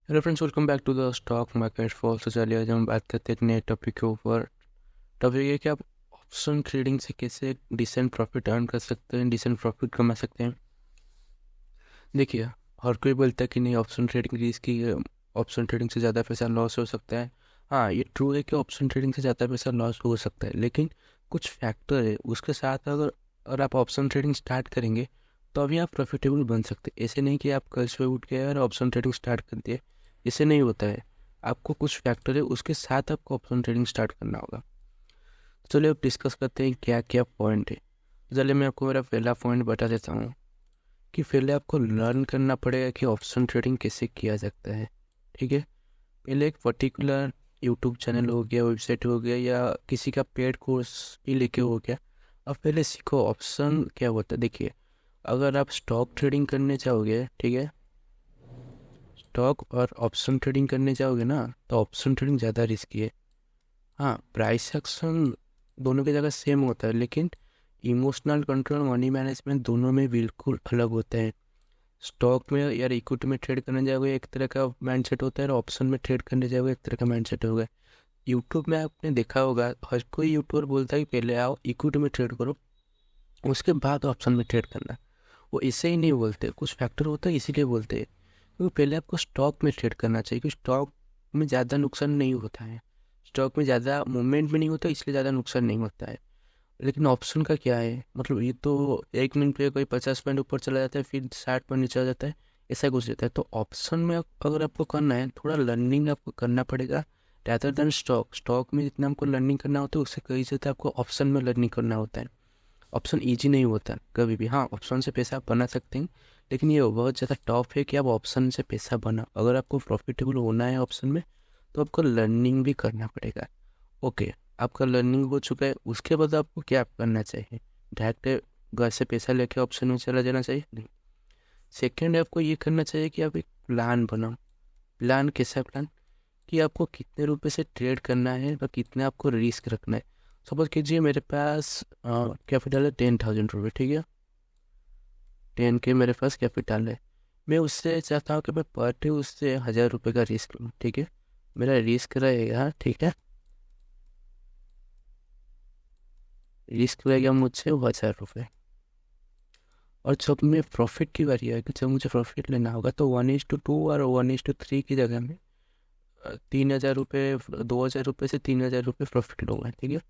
Hello friends, welcome back to the stock market for. तो चलिए आज हम बात करते हैं एक नए टॉपिक के ऊपर। टॉपिक ये कि आप ऑप्शन ट्रेडिंग से कैसे डिसेंट प्रॉफिट अर्न कर सकते हैं, डिसेंट प्रॉफिट कमा सकते हैं। देखिए, हर कोई बोलता है कि नहीं ऑप्शन ट्रेडिंग रिस्की है, ऑप्शन ट्रेडिंग से ज़्यादा पैसा लॉस हो सकता है। हाँ, ये ट्रू है कि ऑप्शन ट्रेडिंग से ज़्यादा पैसा लॉस हो सकता है, लेकिन कुछ फैक्टर है उसके साथ। अगर आप ऑप्शन ट्रेडिंग स्टार्ट करेंगे तो अभी आप प्रॉफिटेबल बन सकते हैं। ऐसे नहीं कि आप कल सुबह उठ के और ऑप्शन ट्रेडिंग स्टार्ट कर दिए, इससे नहीं होता है। आपको कुछ फैक्टर है उसके साथ आपको ऑप्शन ट्रेडिंग स्टार्ट करना होगा। चलिए अब डिस्कस करते हैं क्या क्या पॉइंट है। चलिए मैं आपको मेरा पहला पॉइंट बता देता हूँ कि पहले आपको लर्न करना पड़ेगा कि ऑप्शन ट्रेडिंग कैसे किया जाता है। ठीक है, पहले एक पर्टिकुलर यूट्यूब चैनल हो गया, वेबसाइट हो गया, या किसी का पेड कोर्स ही लेके हो गया। अब पहले सीखो ऑप्शन क्या होता है। देखिए, अगर आप स्टॉक ट्रेडिंग करने चाहोगे, ठीक है, स्टॉक और ऑप्शन ट्रेडिंग करने जाओगे ना, तो ऑप्शन ट्रेडिंग ज़्यादा रिस्की है। हाँ, प्राइस एक्शन दोनों की जगह सेम होता है, लेकिन इमोशनल कंट्रोल, मनी मैनेजमेंट दोनों में बिल्कुल अलग होते हैं। स्टॉक में या इक्विटी में ट्रेड करने जाओगे एक तरह का माइंडसेट होता है, और ऑप्शन में ट्रेड करने जाओगे एक तरह का माइंडसेट होगा। यूट्यूब में आपने देखा होगा, हर कोई यूट्यूबर बोलता है कि पहले आओ इक्विटी में ट्रेड करो, उसके बाद ऑप्शन में ट्रेड करना। वो इससे ही नहीं बोलते, कुछ फैक्टर होता है इसीलिए बोलते हैं। क्योंकि पहले आपको स्टॉक में ट्रेड करना चाहिए, क्योंकि स्टॉक में ज़्यादा नुकसान नहीं होता है, स्टॉक में ज़्यादा मूवमेंट भी नहीं होता, इसलिए ज़्यादा नुकसान नहीं होता है। लेकिन ऑप्शन का क्या है, मतलब ये तो एक मिनट पे कोई 50 पॉइंट ऊपर चला जाता है, फिर 60 पॉइंट नीचे आ जाता है, ऐसा कुछ रहता है। तो ऑप्शन में अगर आपको करना है, थोड़ा लर्निंग आपको करना पड़ेगा रैदर देन स्टॉक। स्टॉक में जितना आपको लर्निंग करना होता है उससे कई ज़्यादा आपको ऑप्शन में लर्निंग करना होता है। ऑप्शन ईजी नहीं होता कभी भी। हाँ, ऑप्शन से पैसा आप बना सकते हैं, लेकिन ये बहुत ज़्यादा टफ है कि आप ऑप्शन से पैसा बना। अगर आपको प्रॉफिटेबल होना है ऑप्शन में, तो आपको लर्निंग भी करना पड़ेगा। ओके, आपका लर्निंग हो चुका है, उसके बाद आपको क्या करना चाहिए? डायरेक्ट घर से पैसा लेके ऑप्शन में चला जाना चाहिए? नहीं। सेकेंड, आपको ये करना चाहिए कि आप एक प्लान बनाओ। प्लान कैसा प्लान? कि आपको कितने रुपए से ट्रेड करना है और कितना आपको रिस्क रखना है। सपोज कीजिए मेरे पास कैपिटल है 10,000 रुपये, ठीक है, 10K मेरे पास कैपिटल है। मैं उससे चाहता हूँ कि मैं पर डे उससे 1,000 रुपये का रिस्क लूँ। ठीक है, मेरा रिस्क रहेगा, ठीक है, रिस्क रहेगा मुझसे 1,000 रुपये। और जब मैं प्रॉफिट की बारी आएगी, जब मुझे प्रॉफिट लेना होगा, तो 1:2 और 1:3 की जगह में 3,000 रुपये, 2,000 रुपये से 3,000 रुपये प्रॉफिट लूँगा। ठीक है,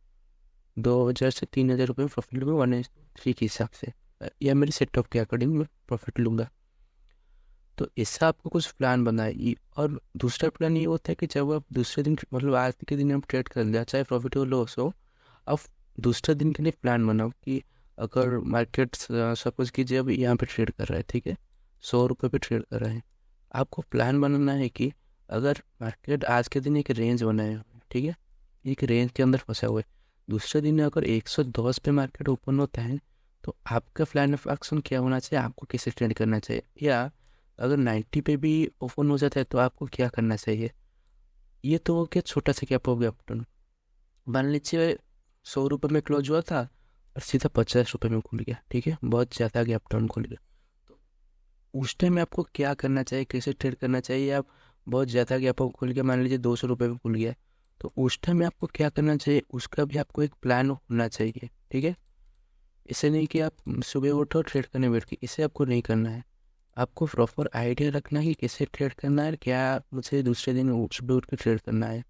2,000 से 3,000 रुपये में प्रॉफिट लूँगा 1:3 के हिसाब से, या मेरी सेटअप के अकॉर्डिंग मैं प्रॉफिट लूँगा। तो ऐसा आपको कुछ प्लान बनाए। और दूसरा प्लान ये होता है कि जब आप दूसरे दिन, मतलब आज के दिन आप ट्रेड कर लिया, चाहे प्रॉफिट हो लॉस हो, आप दूसरे दिन के लिए प्लान बनाओ कि अगर मार्केट सपोज कीजिए अब यहाँ पे ट्रेड कर रहा है, ठीक है, 100 रुपये पे ट्रेड कर रहा है, आपको प्लान बनाना है कि अगर मार्केट आज के दिन एक रेंज बनाए हुए है, ठीक है, एक रेंज के अंदर फंसा हुआ है, दूसरे दिन अगर 110 पे मार्केट ओपन होता है, तो आपका प्लान ऑफ एक्शन क्या होना चाहिए, आपको कैसे ट्रेड करना चाहिए। या अगर 90 पे भी ओपन हो जाता है तो आपको क्या करना चाहिए। ये तो हो गया छोटा सा गैप हो गया अपटन। मान लीजिए 100 रुपये में क्लोज हुआ था और सीधा 50 रुपये में खुल गया, ठीक है, बहुत ज़्यादा गैप डाउन खुल गया। तो उस टाइम में आपको क्या करना चाहिए, कैसे ट्रेड करना चाहिए। आप बहुत ज़्यादा गैप खुल गया, मान लीजिए 200 रुपये में खुल गया, तो उस टाइम में आपको क्या करना चाहिए, उसका भी आपको एक प्लान होना चाहिए। ठीक है, इसे नहीं कि आप सुबह उठो ट्रेड करने बैठ के, इसे आपको नहीं करना है। आपको प्रॉपर आइडिया रखना है कि कैसे ट्रेड करना है, क्या मुझे दूसरे दिन सुबह उठ के ट्रेड करना है,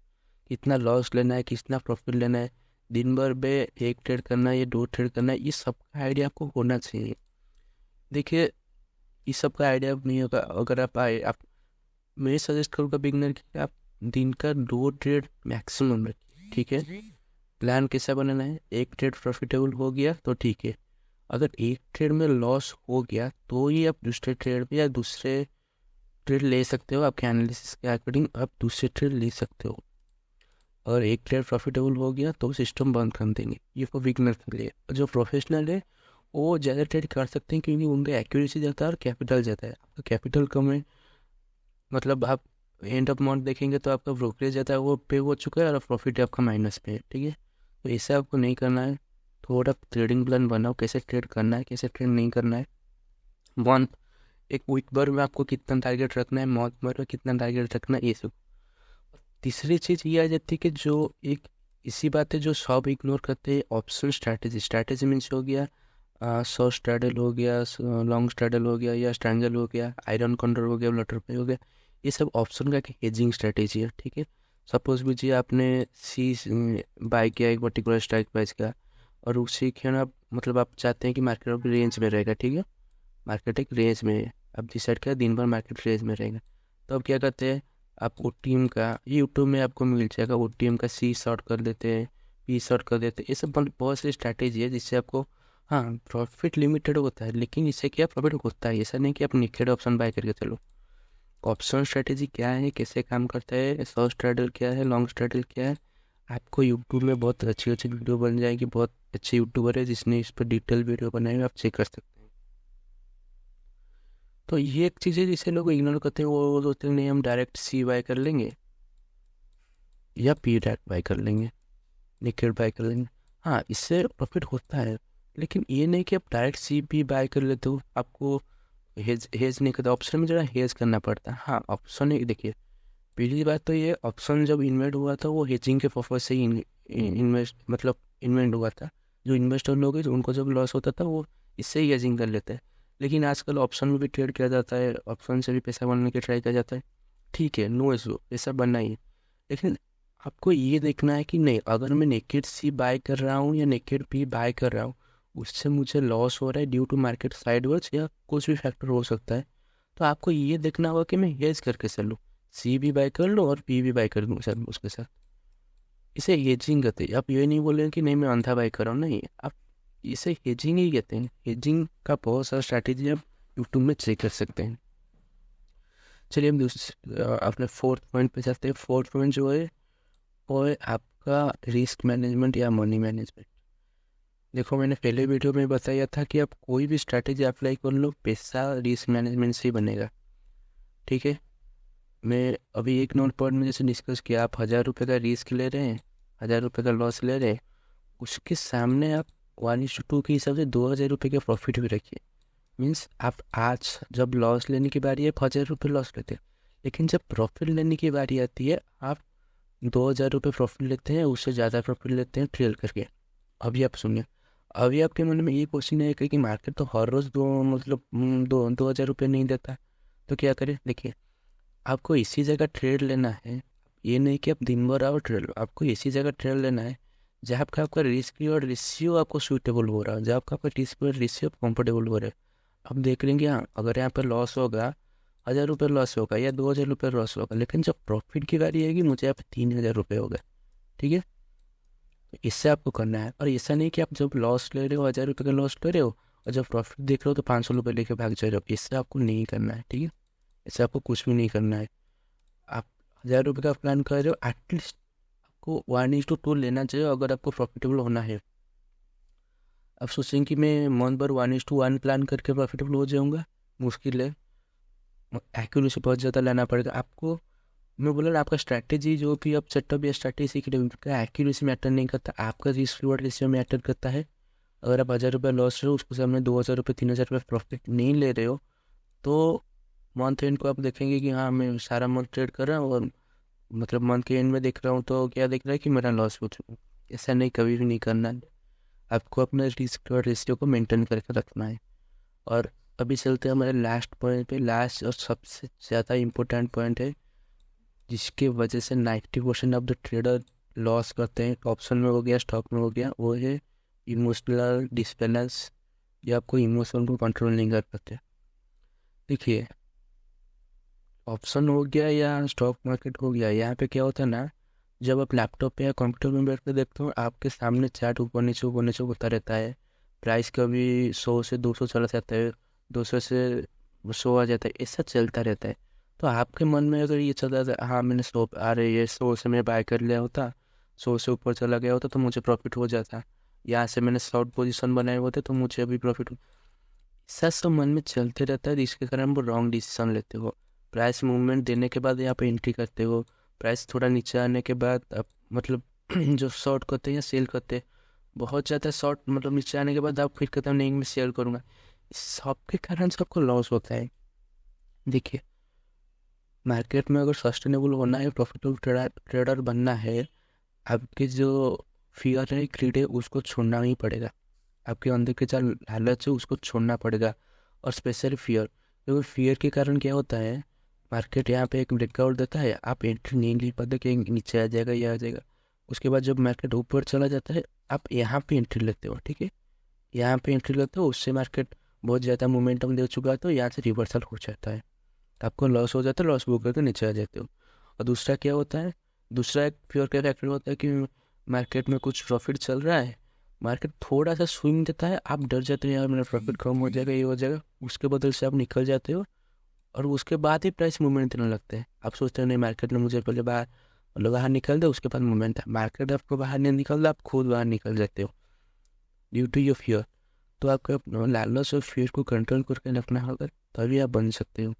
कितना लॉस लेना है, कितना प्रॉफिट लेना है, दिन भर में एक ट्रेड करना है या दो ट्रेड करना है, ये सब का आइडिया आपको होना चाहिए। देखिए, इस सब का आइडिया नहीं होगा अगर आप मैं सजेस्ट करूँगा बिगनर कि आप दिन का 2 ट्रेड मैक्सिमम रखिए। ठीक है, प्लान कैसा बनाना है, एक ट्रेड प्रॉफिटेबल हो गया तो ठीक है, अगर एक ट्रेड में लॉस हो गया तो ही आप दूसरे ट्रेड में या दूसरे ट्रेड ले सकते हो। आपके एनालिसिस के अकॉर्डिंग आप दूसरे ट्रेड ले सकते हो। और एक ट्रेड प्रॉफिटेबल हो गया तो सिस्टम बंद कर देंगे। ये फॉर बिगनर के लिए। जो प्रोफेशनल है वो ज़्यादा ट्रेड कर सकते हैं, क्योंकि उनका एक्यूरेसी ज़्यादा है और कैपिटल ज़्यादा है। आपका कैपिटल कम है, मतलब आप एंड ऑफ मंथ देखेंगे तो आपका ब्रोकरेज ज़्यादा है, वो पे हो चुका है, और प्रॉफिट आपका माइनस पे है। ठीक है, तो ऐसा आपको नहीं करना है। थोड़ा ट्रेडिंग प्लान बनाओ, कैसे ट्रेड करना है, कैसे ट्रेड नहीं करना है। वन, एक वीक भर में आपको कितना टारगेट रखना है, मंथ भर में कितना टारगेट रखना है, ये सब। तीसरी चीज़ ये आ जाती है कि जो एक इसी बात है जो सब इग्नोर करते हैं, ऑप्शन स्ट्रैटेजी। स्ट्रैटेजी मीन्स हो गया शॉर्ट स्ट्रैडल हो गया, लॉन्ग स्ट्रैडल हो गया, या स्ट्रैंगल हो गया, आयरन कंट्रोल हो गया, बटरफ्लाई हो गया। ये सब ऑप्शन का हेजिंग स्ट्रैटेजी है, ठीक है। सपोज कीजिए आपने सी बाई किया एक पर्टिकुलर स्ट्राइक प्राइस का, और उसी के ना मतलब आप चाहते हैं कि मार्केट रेंज में रहेगा, ठीक है। मार्केट एक रेंज में है, अब डिसाइड किया दिन भर मार्केट रेंज में रहेगा, तो अब क्या करते हैं आप ओ टी एम का, ये यूट्यूब में आपको मिल जाएगा, ओ टी एम का सी शॉर्ट कर देते हैं, पी शॉर्ट कर देते हैं। ये सब बहुत सी स्ट्रैटेजी है जिससे आपको, हाँ, प्रॉफिट लिमिटेड होता है, लेकिन इससे क्या प्रॉफिट होता है, ऐसा नहीं कि आप निखेड ऑप्शन बाय करके चलो। ऑप्शन स्ट्रैटेजी क्या है, कैसे काम करता है, शॉर्ट स्ट्रैडल क्या है, लॉन्ग स्ट्रैडल क्या है, आपको यूट्यूब में बहुत अच्छी अच्छी वीडियो बन जाएगी। बहुत अच्छे यूट्यूबर है जिसने इस पर डिटेल वीडियो बनाई है, आप चेक कर सकते हैं। तो ये एक चीज़ है जिसे लोग इग्नोर करते हैं, वो सोचते हैं नहीं हम डायरेक्ट सी बाय कर लेंगे या पी डायरेक्ट बाय कर लेंगे, निकेल बाय कर लेंगे। हाँ, इससे प्रॉफिट होता है, लेकिन ये नहीं कि आप डायरेक्ट सी पी बाय कर लेते हो, आपको हेज नहीं करता, ऑप्शन में जरा हेज करना पड़ता है। हाँ, ऑप्शन एक देखिए, पहली बात तो ये ऑप्शन जब इन्वेंट हुआ था वो हेजिंग के पर्पज से ही इन्वेस्ट मतलब इन्वेंट हुआ था। जो इन्वेस्टर लोग हैं उनको जब लॉस होता था वो इससे ही हेजिंग कर लेते हैं। लेकिन आजकल ऑप्शन में भी ट्रेड किया जाता है, ऑप्शन से भी पैसा बनने की ट्राई किया जाता है, ठीक है, नो इशू, पैसा बनना ही है। लेकिन आपको ये देखना है कि नहीं, अगर मैं नेकेड सी बाय कर रहा हूँ या नेकेड पी बाय कर रहा हूँ, उससे मुझे लॉस हो रहा है ड्यू टू मार्केट साइडवर्ड्स या कुछ भी फैक्टर हो सकता है, तो आपको ये देखना होगा कि मैं हेज करके चलूँ, सी भी बाय कर लूँ और पी भी बाय कर लूँ सर उसके साथ। इसे हेजिंग कहते हैं। आप ये नहीं बोल रहे कि नहीं मैं अंधा बाय कर रहा हूँ, नहीं, आप इसे हेजिंग ही कहते हैं। हेजिंग का बहुत सारा स्ट्रैटेजी आप यूट्यूब में चेक कर सकते हैं। चलिए हम दूसरे अपने फोर्थ पॉइंट पे चलते हैं। फोर्थ पॉइंट जो है वो है आपका रिस्क मैनेजमेंट या मनी मैनेजमेंट। देखो, मैंने पहले वीडियो में बताया था कि आप कोई भी स्ट्रैटेजी अप्लाई कर लो, पैसा रिस्क मैनेजमेंट से ही बनेगा, ठीक है। मैं अभी एक नोट पॉइंट में जैसे डिस्कस किया, आप 1000 रुपये का रिस्क ले रहे हैं, 1000 रुपये का लॉस ले रहे हैं, उसके सामने आप 1:2 के हिसाब से 2000 रुपये के प्रॉफिट भी रखिए। मीन्स आप आज जब लॉस लेने की बारी है 1000 रुपये लॉस लेते हैं, लेकिन जब प्रॉफिट लेने की बारी आती है आप 2000 रुपये प्रॉफिट लेते हैं, उससे ज़्यादा प्रॉफिट लेते हैं ट्रेल करके। अभी आप सुनिए, अभी आपके मन में ये क्वेश्चन है कि मार्केट तो हर रोज़ दो 2000 रुपये नहीं देता, तो क्या करें। देखिए, आपको इसी जगह ट्रेड लेना है, ये नहीं कि आप दिन भर आओ ट्रेड लो, आपको इसी जगह ट्रेड लेना है जहाँ आपका आपका रिस्क और रेशियो आपको सूटेबल हो रहा है, जहाँ आपका रिस्क और रेशियो कंफर्टेबल हो रहा है। अब देख लेंगे, हाँ, अगर यहाँ पर लॉस होगा, 1000 रुपये लॉस होगा या 2000 रुपये लॉस होगा, लेकिन जब प्रॉफिट की बारी आएगी मुझे यहाँ पर 3000 रुपये होगा, ठीक है। तो इससे आपको करना है, और ऐसा नहीं कि आप जब लॉस ले रहे हो 1000 रुपये का लॉस ले रहे हो और जब प्रॉफिट देख रहे हो तो 500 रुपये लेके भाग जा रहे हो, इससे आपको नहीं करना है, ठीक है। इससे आपको कुछ भी नहीं करना है। आप 1000 रुपये का प्लान कर रहे हो, एटलीस्ट आपको 1:2 लेना चाहिए अगर आपको प्रॉफिटेबल होना है। आप सोचेंगे कि मैं मंथ भर 1:1 प्लान करके प्रॉफिटेबल हो जाऊँगा, मुश्किल है। एक्यूरेसी बहुत ज़्यादा लाना पड़ेगा आपको। मैं बोला ना, आपका स्ट्रैटेजी जो भी आप सेटअप या स्ट्रैटेजी सीख रहे हो उसका एक्यूरेसी मैटर नहीं करता, आपका रिस्क रिवॉर्ड रेशियो मैटर करता है। अगर आप 1000 रुपये लॉस रहे हो, उसको सामने 2000 रुपये 3000 रुपये प्रॉफिट नहीं ले रहे हो, तो मंथ एंड को आप देखेंगे कि हाँ मैं सारा मंथ ट्रेड कर रहा हूँ और मतलब मंथ के एंड में देख रहा हूँ तो क्या देख रहा है कि मेरा लॉस हो चुका है। ऐसा नहीं, कभी भी नहीं करना है। आपको अपने रिस्क और रेशियो को मेंटेन करके रखना है। और अभी चलते हैं हमारे लास्ट पॉइंट पे। लास्ट और सबसे ज़्यादा इम्पोर्टेंट पॉइंट है जिसके वजह से 90% ऑफ द ट्रेडर लॉस करते हैं, ऑप्शन में हो गया, स्टॉक में हो गया, वो है इमोशनल डिसबैलेंस, या आपको इमोशन को कंट्रोल नहीं कर पाते। देखिए, ऑप्शन हो गया या स्टॉक मार्केट हो गया, यहाँ पे क्या होता है ना, जब आप लैपटॉप पे या कंप्यूटर में बैठ कर देखते हो आपके सामने चार्ट ऊपर नीचे होता रहता है। प्राइस कभी 100 से 200 चला जाता है, 200 से 100 आ जाता है, ऐसा चलता रहता है। तो आपके मन में अगर ये चल रहा था हाँ मैंने 100 आ रही है, 100 से मैं बाय कर लिया होता, 100 से ऊपर चला गया होता तो मुझे प्रॉफिट हो जाता, यहाँ से मैंने शॉर्ट पोजीशन बनाए होते तो मुझे अभी प्रॉफिट। ऐसा सब मन में चलते रहता है जिसके कारण वो रॉन्ग डिसीजन लेते हो। प्राइस मूवमेंट देने के बाद यहाँ पे एंट्री करते हो, प्राइस थोड़ा नीचे आने के बाद आप मतलब जो शॉर्ट करते हैं या सेल करते हैं, बहुत ज़्यादा शॉर्ट मतलब नीचे आने के बाद आप फिर कहते हो नहीं मैं सेल करूँगा, इस सब के कारण सबको लॉस होता है। देखिए, मार्केट में अगर सस्टेनेबल होना है, प्रॉफिटेबल ट्रेडर बनना है, आपके जो फियर है, ग्रीड है, उसको छोड़ना ही पड़ेगा। आपके अंदर के जो लालच है उसको छोड़ना पड़ेगा, और स्पेशली फियर, क्योंकि फियर के कारण क्या होता है, मार्केट यहाँ पे एक ब्रेकआउट देता है, आप एंट्री नहीं ले पाते कि नीचे आ जाएगा या आ जाएगा। उसके बाद जब मार्केट ऊपर चला जाता है, आप यहाँ पे एंट्री लेते हो, ठीक है, यहाँ पे एंट्री लेते हो, उससे मार्केट बहुत ज़्यादा मोमेंटम दे चुका है तो यहाँ से रिवर्सल हो जाता है, तो आपको लॉस हो जाता है, लॉस बुक करके नीचे आ जाते हो। और दूसरा क्या होता है, दूसरा एक फ्योर का फैक्टर होता है कि मार्केट में कुछ प्रॉफिट चल रहा है, मार्केट थोड़ा सा स्विंग देता है, आप डर जाते हो यार मेरा प्रॉफिट कम हो जाएगा, ये हो जाएगा, उसके बदल से आप निकल जाते हो, और उसके बाद ही प्राइस मूवमेंट देने लगते हैं। आप सोचते हो नहीं मार्केट ने मुझे पहले बाहर, मतलब बाहर निकल दे, उसके बाद मूवमेंट है, मार्केट आपको बाहर नहीं निकल दे, आप खुद बाहर निकल जाते हो ड्यू टू योर फियर। तो आपको लालच और फियर को कंट्रोल करके रखना होगा, तभी आप बन सकते हो।